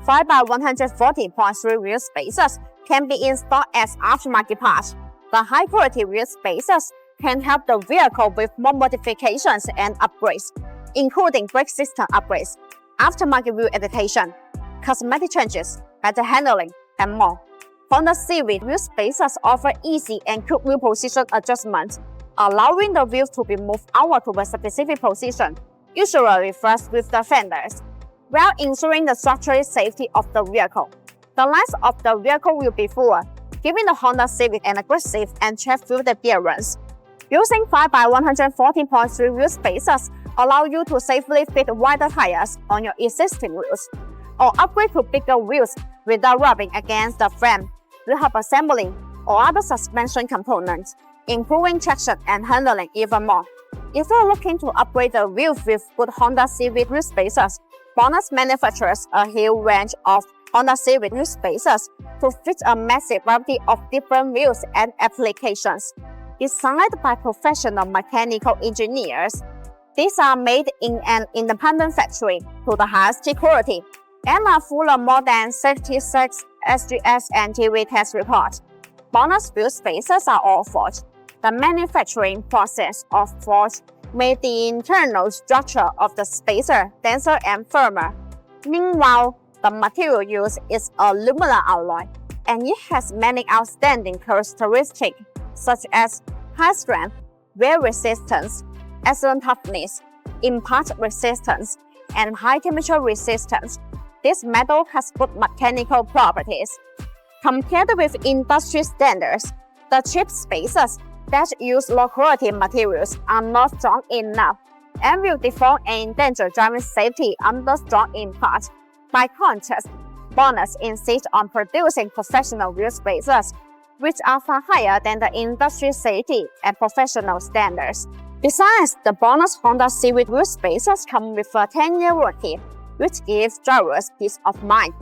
5x114.3 wheel spacers can be installed as aftermarket parts. The high-quality wheel spacers can help the vehicle with more modifications and upgrades, including brake system upgrades, aftermarket wheel adaptation, cosmetic changes, better handling, and more. Honda Civic wheel spacers offer easy and quick wheel position adjustments, allowing the wheels to be moved outward to a specific position, usually flush with the fenders, while ensuring the structural safety of the vehicle. The length of the vehicle will be fuller, giving the Honda Civic an aggressive and chaff-filled appearance. Using 5x114.3 wheel spacers allow you to safely fit wider tires on your existing wheels, or upgrade to bigger wheels without rubbing against the frame, rehab assembling, or other suspension components, improving traction and handling even more. If you're looking to upgrade the wheels with good Honda Civic wheel spacers, BONOSS manufactures a huge range of Honda Civic wheel spacers to fit a massive variety of different wheels and applications. Designed by professional mechanical engineers, these are made in an independent factory to the highest quality and are full of more than 66 SGS and TV test reports. BONOSS wheel spacers are all forged. The manufacturing process of forge made the internal structure of the spacer denser and firmer. Meanwhile, the material used is aluminum alloy, and it has many outstanding characteristics such as high strength, wear resistance, excellent toughness, impact resistance, and high temperature resistance. This metal has good mechanical properties. Compared with industry standards, the cheap spacers that use low-quality materials are not strong enough and will deform and endanger driving safety under strong impact. By contrast, BONOSS insists on producing professional wheel spacers, which are far higher than the industry safety and professional standards. Besides, the BONOSS Honda Civic wheel spacers come with a 10-year warranty, which gives drivers peace of mind.